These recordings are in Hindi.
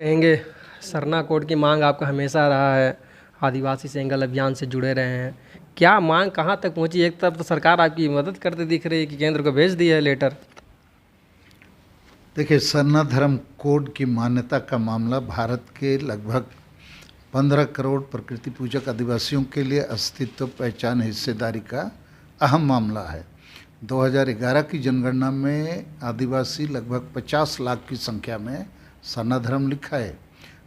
कहेंगे सरना कोड की मांग आपका हमेशा रहा है, आदिवासी सेंगल अभियान से जुड़े रहे हैं। क्या मांग कहाँ तक पहुंची? एक तरफ तो सरकार आपकी मदद करते दिख रही है कि केंद्र को भेज दिया है लेटर। देखिए, सरना धर्म कोड की मान्यता का मामला भारत के लगभग 15 करोड़ प्रकृति पूजक आदिवासियों के लिए अस्तित्व, पहचान, हिस्सेदारी का अहम मामला है। 2011 की जनगणना में आदिवासी लगभग 50 लाख की संख्या में सरना धर्म लिखा है,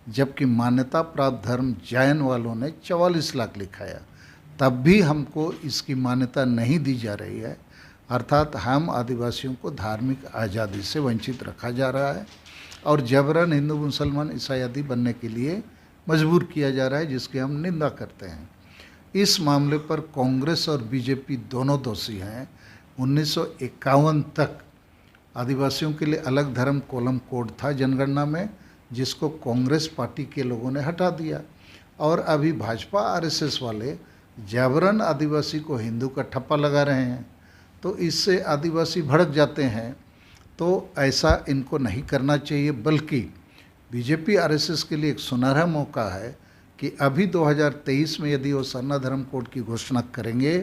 जबकि मान्यता प्राप्त धर्म जैन वालों ने 44 लाख लिखा है। तब भी हमको इसकी मान्यता नहीं दी जा रही है, अर्थात हम आदिवासियों को धार्मिक आज़ादी से वंचित रखा जा रहा है और जबरन हिंदू मुसलमान ईसाई आदि बनने के लिए मजबूर किया जा रहा है, जिसकी हम निंदा करते हैं। इस मामले पर कांग्रेस और बीजेपी दोनों दोषी हैं। 1951 तक आदिवासियों के लिए अलग धर्म कॉलम कोड था जनगणना में, जिसको कांग्रेस पार्टी के लोगों ने हटा दिया और अभी भाजपा आरएसएस वाले जबरन आदिवासी को हिंदू का ठप्पा लगा रहे हैं। तो इससे आदिवासी भड़क जाते हैं। तो ऐसा इनको नहीं करना चाहिए, बल्कि बीजेपी आरएसएस के लिए एक सुनहरा मौका है कि अभी 2023 में यदि वो सरना धर्म कोड की घोषणा करेंगे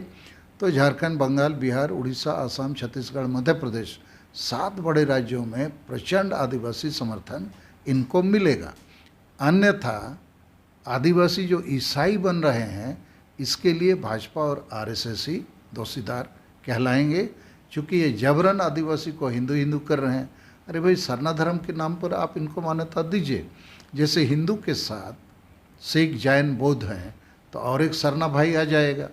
तो झारखंड, बंगाल, बिहार, उड़ीसा, असम, छत्तीसगढ़, मध्य प्रदेश 7 बड़े राज्यों में प्रचंड आदिवासी समर्थन इनको मिलेगा। अन्यथा आदिवासी जो ईसाई बन रहे हैं, इसके लिए भाजपा और आरएसएस ही दोषीदार कहलाएंगे, क्योंकि ये जबरन आदिवासी को हिंदू हिंदू कर रहे हैं। अरे भाई, सरना धर्म के नाम पर आप इनको मान्यता दीजिए। जैसे हिंदू के साथ सिख, जैन, बौद्ध हैं, तो और एक सरना भाई आ जाएगा।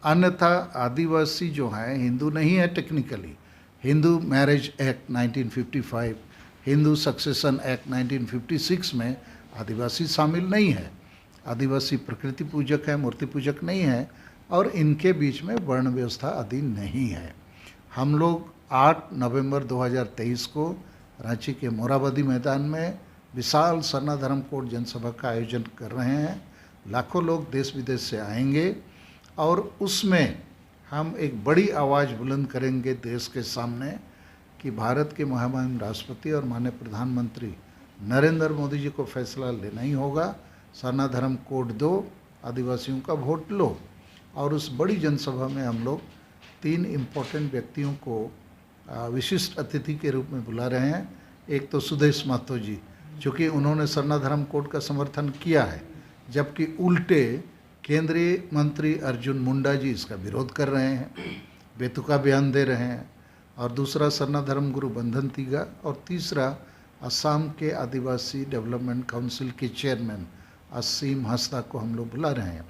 अन्यथा आदिवासी जो हैं हिंदू नहीं है technically. Hindu marriage act 1955, Hindu succession act 1956 में आदिवासी शामिल नहीं है। आदिवासी प्रकृति पूजक है, मूर्ति पूजक नहीं है, और इनके बीच में वर्ण व्यवस्था आदि नहीं है। हम लोग 8 नवंबर 2023 को रांची के मोराबादी मैदान में विशाल सरना धर्म कोड जनसभा का आयोजन कर रहे हैं। लाखों लोग देश विदेश से आएंगे और उसमें हम एक बड़ी आवाज़ बुलंद करेंगे देश के सामने कि भारत के महामहिम राष्ट्रपति और माननीय प्रधानमंत्री नरेंद्र मोदी जी को फैसला लेना ही होगा। सरना धर्म कोड दो, आदिवासियों का वोट लो। और उस बड़ी जनसभा में हम लोग 3 इम्पोर्टेंट व्यक्तियों को विशिष्ट अतिथि के रूप में बुला रहे हैं। एक तो सुदेश महतो जी, चूँकि उन्होंने सरना धर्म कोड का समर्थन किया है, जबकि उल्टे केंद्रीय मंत्री अर्जुन मुंडा जी इसका विरोध कर रहे हैं, बेतुका बयान दे रहे हैं। और दूसरा सरना धर्म गुरु बंधन तिगा, और तीसरा असम के आदिवासी डेवलपमेंट काउंसिल के चेयरमैन असीम हंसदा को हम लोग बुला रहे हैं।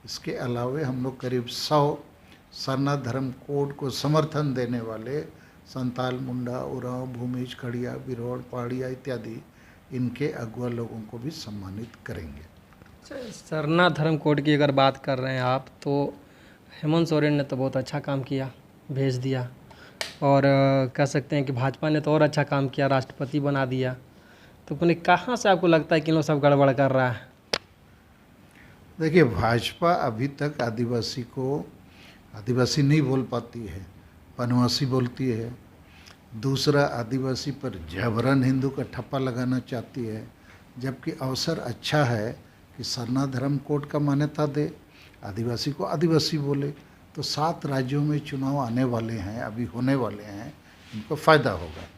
इसके अलावे हम लोग करीब 100 सरना धर्म कोड को समर्थन देने वाले संताल, मुंडा, उरांव, भूमिज, खड़िया, बिरहोड़, पहाड़िया इत्यादि इनके अगुआ लोगों को भी सम्मानित करेंगे। सरना धर्म कोड की अगर बात कर रहे हैं आप, तो हेमंत सोरेन ने तो बहुत अच्छा काम किया, भेज दिया। और कह सकते हैं कि भाजपा ने तो और अच्छा काम किया, राष्ट्रपति बना दिया। तो अपने कहाँ से आपको लगता है कि इन लोग सब गड़बड़ कर रहा है? देखिए, भाजपा अभी तक आदिवासी को आदिवासी नहीं बोल पाती है, वनवासी बोलती है। दूसरा, आदिवासी पर जबरन हिंदू का ठप्पा लगाना चाहती है, जबकि अवसर अच्छा है कि सरना धर्म कोड का मान्यता दे, आदिवासी को आदिवासी बोले। तो 7 राज्यों में चुनाव आने वाले हैं, अभी होने वाले हैं, इनको फ़ायदा होगा।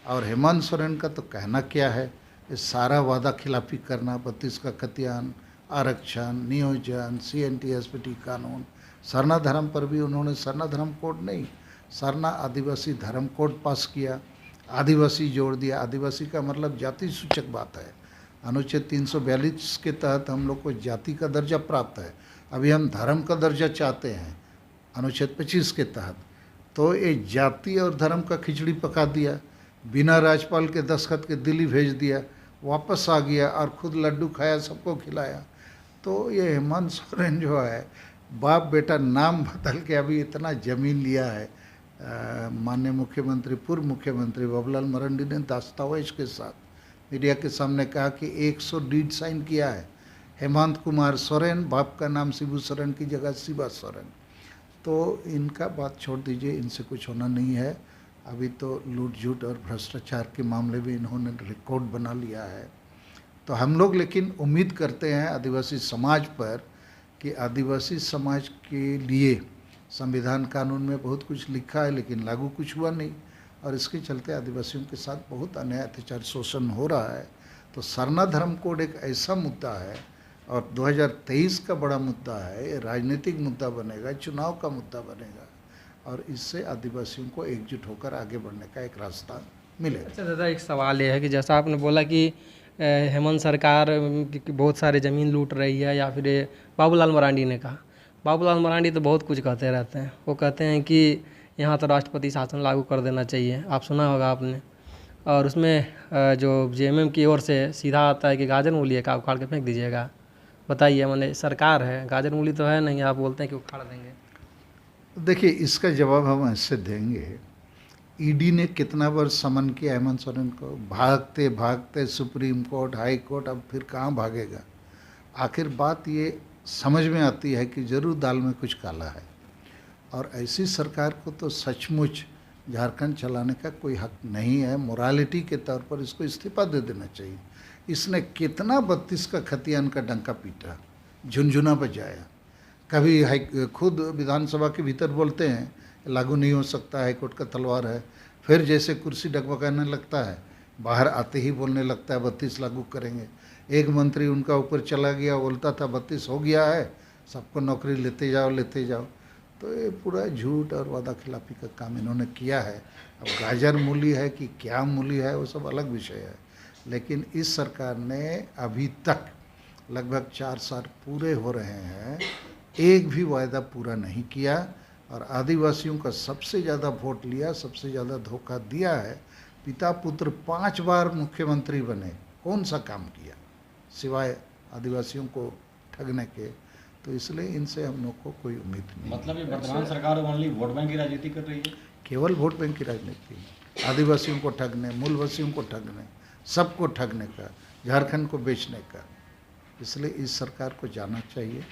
और हेमंत सोरेन का तो कहना क्या है, ये सारा वादा खिलाफी करना, 32 का खतियान, आरक्षण, नियोजन, CNT SPT कानून, सरना धर्म पर भी उन्होंने सरना धर्म कोड नहीं, सरना आदिवासी धर्म कोड पास किया, आदिवासी जोड़ दिया। आदिवासी का मतलब जाति सूचक बात है। अनुच्छेद 342 के तहत हम लोग को जाति का दर्जा प्राप्त है, अभी हम धर्म का दर्जा चाहते हैं अनुच्छेद 25 के तहत। तो ये जाति और धर्म का खिचड़ी पका दिया, बिना राज्यपाल के दस्तखत के दिल्ली भेज दिया, वापस आ गया और खुद लड्डू खाया, सबको खिलाया। तो ये हेमंत सोरेन जो है, बाप बेटा नाम बदल के अभी इतना जमीन लिया है। माननीय मुख्यमंत्री, पूर्व मुख्यमंत्री बाबूलाल मरांडी ने दस्तावेज के साथ मीडिया के सामने कहा कि 100 डीड साइन किया है। हेमंत कुमार सोरेन, बाप का नाम शिबू सोरेन की जगह शिवा सोरेन। तो इनका बात छोड़ दीजिए, इनसे कुछ होना नहीं है। अभी तो लूट झूट और भ्रष्टाचार के मामले में इन्होंने रिकॉर्ड बना लिया है। तो हम लोग लेकिन उम्मीद करते हैं आदिवासी समाज पर कि आदिवासी समाज के लिए संविधान कानून में बहुत कुछ लिखा है लेकिन लागू कुछ हुआ नहीं, और इसके चलते आदिवासियों के साथ बहुत अन्याय अत्याचार शोषण हो रहा है। तो सरना धर्म कोड एक ऐसा मुद्दा है और 2023 का बड़ा मुद्दा है, ये राजनीतिक मुद्दा बनेगा, चुनाव का मुद्दा बनेगा, और इससे आदिवासियों को एकजुट होकर आगे बढ़ने का एक रास्ता मिलेगा। अच्छा दादा, एक सवाल ये है कि जैसा आपने बोला कि हेमंत सरकार की बहुत सारे ज़मीन लूट रही है, या फिर ये बाबूलाल मरांडी ने कहा। बाबूलाल मरांडी तो बहुत कुछ कहते रहते हैं। वो कहते हैं कि यहाँ तो राष्ट्रपति शासन लागू कर देना चाहिए, आप सुना होगा आपने। और उसमें जो जेएमएम की ओर से सीधा आता है कि गाजर मूली है का उखाड़ के फेंक दीजिएगा। बताइए, मैंने सरकार है, गाजर मूली तो है नहीं, आप बोलते हैं कि उखाड़ देंगे। देखिए, इसका जवाब हम ऐसे देंगे, ईडी ने कितना बार समन किया हेमंत सोरेन को, भागते भागते सुप्रीम कोर्ट, हाई कोर्ट, अब फिर कहाँ भागेगा। आखिर बात ये समझ में आती है कि ज़रूर दाल में कुछ काला है, और ऐसी सरकार को तो सचमुच झारखंड चलाने का कोई हक नहीं है। मोरालिटी के तौर पर इसको इस्तीफा दे देना चाहिए। इसने कितना 32 का खतियान का डंका पीटा, झुनझुना बजाया। कभी खुद विधानसभा के भीतर बोलते हैं लागू नहीं हो सकता, हाईकोर्ट का तलवार है, फिर जैसे कुर्सी डगमगाने लगता है बाहर आते ही बोलने लगता है 32 लागू करेंगे। एक मंत्री उनका ऊपर चला गया, बोलता था 32 हो गया है, सबको नौकरी लेते जाओ लेते जाओ। तो ये पूरा झूठ और वादा खिलाफी का काम इन्होंने किया है। अब गाजर मूली है कि क्या मूली है वो सब अलग विषय है, लेकिन इस सरकार ने अभी तक लगभग 4 साल पूरे हो रहे हैं, एक भी वायदा पूरा नहीं किया, और आदिवासियों का सबसे ज़्यादा वोट लिया, सबसे ज़्यादा धोखा दिया है। पिता पुत्र 5 बार मुख्यमंत्री बने, कौन सा काम किया सिवाय आदिवासियों को ठगने के। तो इसलिए इनसे हम लोग को कोई उम्मीद नहीं। मतलब ये वर्तमान सरकार ओनली वोट बैंक की राजनीति कर रही है, केवल वोट बैंक की राजनीति, आदिवासियों को ठगने, मूलवासियों को ठगने, सबको ठगने का, झारखंड को बेचने का। इसलिए इस सरकार को जाना चाहिए,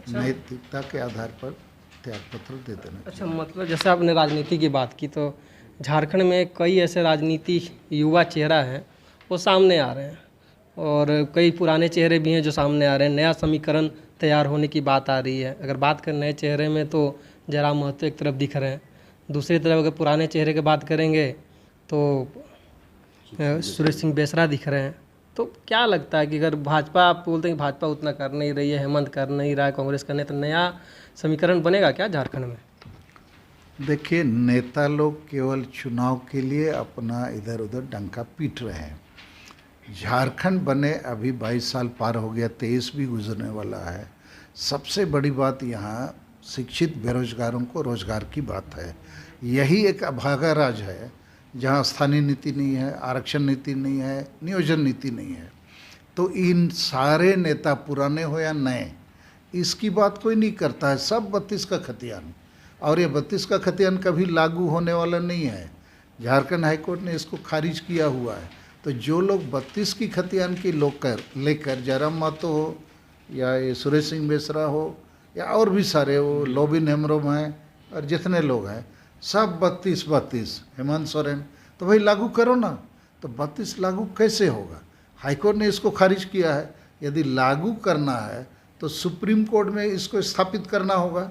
नैतिकता के आधार पर त्यागपत्र दे देना। अच्छा, मतलब जैसे आपने राजनीति की बात की, तो झारखंड में कई ऐसे राजनीति युवा चेहरा हैं वो सामने आ रहे हैं, और कई पुराने चेहरे भी हैं जो सामने आ रहे हैं। नया समीकरण तैयार होने की बात आ रही है। अगर बात करें नए चेहरे में तो जयराम महतो एक तरफ दिख रहे हैं, दूसरी तरफ अगर पुराने चेहरे की बात करेंगे तो सुरेश सिंह बेसरा दिख रहे हैं। तो क्या लगता है कि अगर भाजपा, आप बोलते हैं कि भाजपा उतना कर नहीं रही है, हेमंत कर नहीं रहा है, कांग्रेस करने, तो नया समीकरण बनेगा क्या झारखंड में? देखिए, नेता लोग केवल चुनाव के लिए अपना इधर उधर डंका पीट रहे हैं। झारखंड बने अभी 22 साल पार हो गया, 23 भी गुजरने वाला है। सबसे बड़ी बात यहाँ शिक्षित बेरोजगारों को रोजगार की बात है। यही एक अभागा राज है जहाँ स्थानीय नीति नहीं है, आरक्षण नीति नहीं है, नियोजन नीति नहीं है। तो इन सारे नेता, पुराने हो या नए, इसकी बात कोई नहीं करता है। सब 32 का खतियान, और ये 32 का खतियान कभी लागू होने वाला नहीं है। झारखंड हाईकोर्ट ने इसको खारिज किया हुआ है। तो जो लोग 32 की खतियान की लेकर जयराम महतो हो या ये सुरेश सिंह बेसरा हो या और भी सारे हो, लोबिन हेम्ब्रोम हैं, और जितने लोग हैं सब 32 हेमंत सोरेन, तो भाई लागू करो ना। तो 32 लागू कैसे होगा? हाईकोर्ट ने इसको खारिज किया है। यदि लागू करना है तो सुप्रीम कोर्ट में इसको स्थापित करना होगा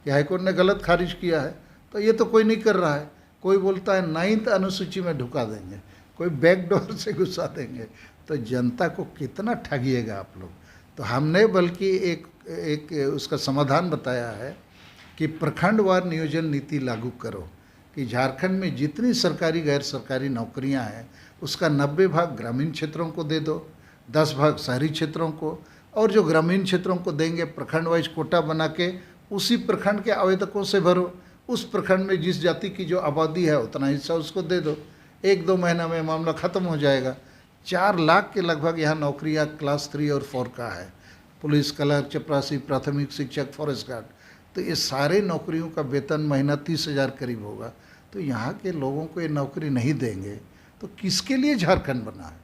कि हाईकोर्ट ने गलत खारिज किया है। तो ये तो कोई नहीं कर रहा है। कोई बोलता है 9th अनुसूची में ढुका देंगे, कोई बैकडोर से घुसा देंगे। तो जनता को कितना ठगिएगा आप लोग। तो हमने बल्कि एक उसका समाधान बताया है कि प्रखंडवार नियोजन नीति लागू करो, कि झारखंड में जितनी सरकारी गैर सरकारी नौकरियां हैं उसका 90 भाग ग्रामीण क्षेत्रों को दे दो, 10 भाग शहरी क्षेत्रों को, और जो ग्रामीण क्षेत्रों को देंगे प्रखंड वाइज कोटा बना के उसी प्रखंड के आवेदकों से भरो। उस प्रखंड में जिस जाति की जो आबादी है उतना हिस्सा उसको दे दो। 1-2 महीना में मामला ख़त्म हो जाएगा। 4 लाख के लगभग यहाँ नौकरियाँ क्लास 3 और 4 का है, पुलिस, क्लर्क, चपरासी, प्राथमिक शिक्षक, फॉरेस्ट गार्ड। तो ये सारे नौकरियों का वेतन महीना 30,000 करीब होगा। तो यहाँ के लोगों को ये नौकरी नहीं देंगे तो किसके लिए झारखंड बना है?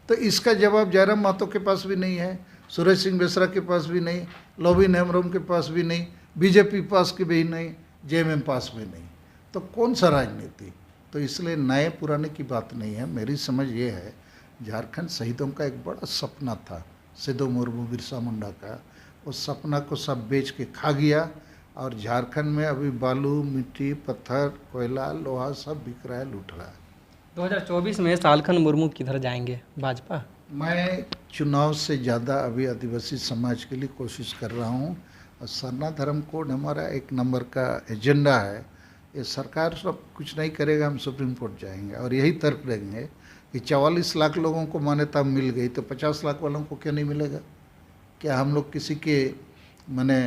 तो इसका जवाब जयराम महतो के पास भी नहीं है, सुरेश सिंह बेसरा के पास भी नहीं, लोबिन हेम्ब्रोम के पास भी नहीं, बीजेपी पास के भी नहीं, जेएमएम पास भी नहीं। तो कौन सा राजनीति? तो इसलिए नए पुराने की बात नहीं है। मेरी समझ ये है झारखंड शहीदों का एक बड़ा सपना था, सिद्धू मुर्मू बिरसा मुंडा का। उस सपना को सब बेच के खा गया और झारखंड में अभी बालू, मिट्टी, पत्थर, कोयला, लोहा सब बिक रहा है, लूट रहा है। 2024 में सालखन मुर्मू किधर जाएंगे भाजपा? मैं चुनाव से ज़्यादा अभी आदिवासी समाज के लिए कोशिश कर रहा हूँ और सरना धर्म कोड हमारा एक नंबर का एजेंडा है। ये सरकार सब कुछ नहीं करेगा, हम सुप्रीम कोर्ट जाएंगे और यही तर्क देंगे कि 44 लाख लोगों को मान्यता मिल गई तो 50 लाख वालों को क्यों नहीं मिलेगा? क्या हम लोग किसी के माने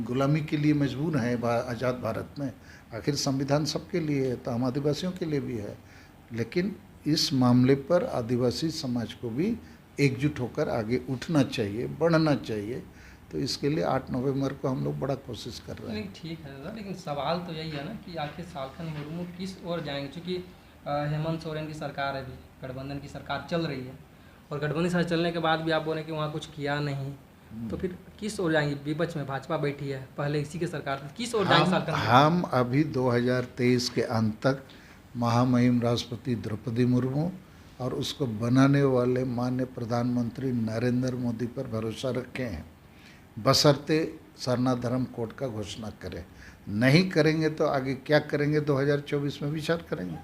गुलामी के लिए मजबूर हैं आज़ाद भारत में? आखिर संविधान सबके लिए है, तो हम आदिवासियों के लिए भी है। लेकिन इस मामले पर आदिवासी समाज को भी एकजुट होकर आगे उठना चाहिए, बढ़ना चाहिए। तो इसके लिए 8 नवंबर को हम लोग बड़ा कोशिश कर रहे हैं। नहीं ठीक है दादा, लेकिन सवाल तो यही है ना कि आखिर सालखन मुर्मू किस ओर जाएंगे? क्योंकि हेमंत सोरेन की सरकार है, अभी गठबंधन की सरकार चल रही है और गठबंधन की सरकार चलने के बाद भी आप बोले कि वहाँ कुछ किया नहीं, तो फिर किस ओर जाएंगे? विपक्ष में भाजपा बैठी है, पहले इसी की सरकार थी, किस ओर जाएंगे सालखन मुर्मू? हम अभी 2023 के अंत तक महामहिम राष्ट्रपति द्रौपदी मुर्मू और उसको बनाने वाले माननीय प्रधानमंत्री नरेंद्र मोदी पर भरोसा रखे हैं, बशर्ते सरना धर्म कोड का घोषणा करें। नहीं करेंगे तो आगे क्या करेंगे 2024 में विचार करेंगे।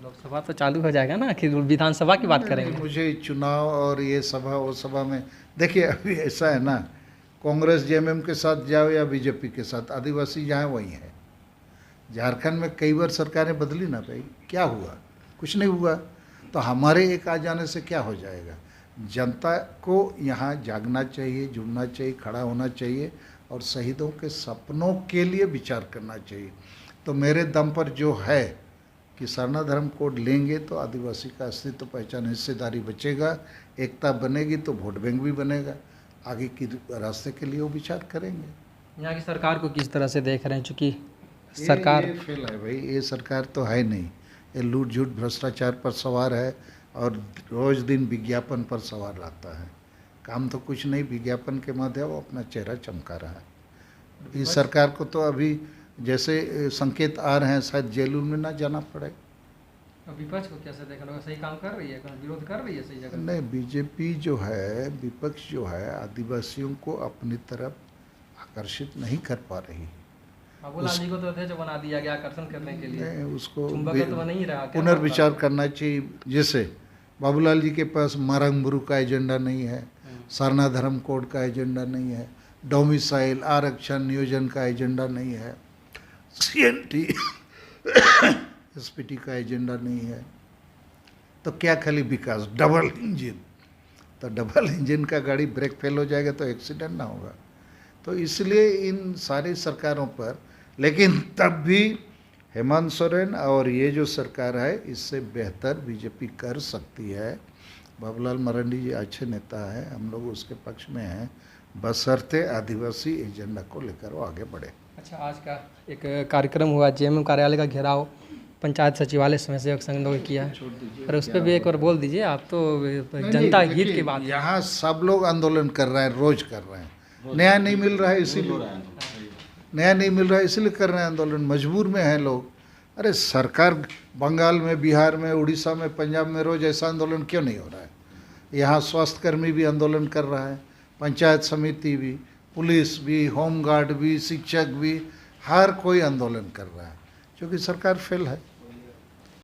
लोकसभा तो चालू हो जाएगा ना, आखिर विधानसभा की बात करेंगे। मुझे चुनाव और ये सभा वो सभा में देखिए, अभी ऐसा है ना, कांग्रेस जेएमएम के साथ जाओ या बीजेपी के साथ, आदिवासी जहाँ वहीं है। झारखंड में कई बार सरकारें बदली ना भाई, क्या हुआ? कुछ नहीं हुआ। तो हमारे एक आ जाने से क्या हो जाएगा? जनता को यहाँ जागना चाहिए, जुड़ना चाहिए, खड़ा होना चाहिए और शहीदों के सपनों के लिए विचार करना चाहिए। तो मेरे दम पर जो है कि सरना धर्म कोड लेंगे तो आदिवासी का अस्तित्व, पहचान, हिस्सेदारी बचेगा, एकता बनेगी तो वोट बैंक भी बनेगा। आगे की रास्ते के लिए वो विचार करेंगे। यहाँ की सरकार को किस तरह से देख रहे हैं? चूँकि सरकार ये फेल है भाई, ये सरकार तो है नहीं, ये लूट झूठ भ्रष्टाचार पर सवार है और रोज दिन विज्ञापन पर सवार रहता है। काम तो कुछ नहीं, विज्ञापन के माध्यम वो अपना चेहरा चमका रहा है। इस सरकार को तो अभी जैसे संकेत आ रहे हैं शायद जेल में ना जाना पड़े। विपक्ष को कैसे देख रहे हो? सही काम कर रही है, विरोध कर रही है सही जगह? नहीं, बीजेपी जो है, विपक्ष जो है, आदिवासियों को अपनी तरफ आकर्षित नहीं कर पा रही। बाबूलाल जी को तो अध्यक्ष बना दिया गया आकर्षण करने के लिए, नहीं, उसको चुंबक तो बन ही रहा। पुनर्विचार करना चाहिए। जैसे बाबूलाल जी के पास मारंगबुरु का एजेंडा नहीं है, सरना धर्म कोड का एजेंडा नहीं है, डोमिसाइल आरक्षण नियोजन का एजेंडा नहीं है, सीएनटी एसपीटी का एजेंडा नहीं है, तो क्या खाली विकास, डबल इंजन। तो डबल इंजन का गाड़ी ब्रेक फेल हो जाएगा तो एक्सीडेंट ना होगा। तो इसलिए इन सारी सरकारों पर, लेकिन तब भी हेमंत सोरेन और ये जो सरकार है इससे बेहतर बीजेपी कर सकती है। बाबूलाल मरांडी जी अच्छे नेता हैं, हम लोग उसके पक्ष में हैं, बशर्ते आदिवासी एजेंडा को लेकर वो आगे बढ़े। अच्छा, आज का एक कार्यक्रम हुआ, जेएमएम कार्यालय का घेराव पंचायत सचिवालय स्वयंसेवक संघ लोग किया है, और उस पर भी एक बार बोल दीजिए आप, तो जनता हित की बात। यहाँ सब लोग आंदोलन कर रहे हैं, रोज कर रहे हैं, न्याय नहीं मिल रहा है इसीलिए, न्याय नहीं मिल रहा है इसीलिए कर रहे हैं आंदोलन, मजबूर में हैं लोग। अरे सरकार बंगाल में, बिहार में, उड़ीसा में, पंजाब में रोज ऐसा आंदोलन क्यों नहीं हो रहा है? यहाँ स्वास्थ्यकर्मी भी आंदोलन कर रहा है, पंचायत समिति भी, पुलिस भी, होमगार्ड भी, शिक्षक भी, हर कोई आंदोलन कर रहा है, क्योंकि सरकार फेल है।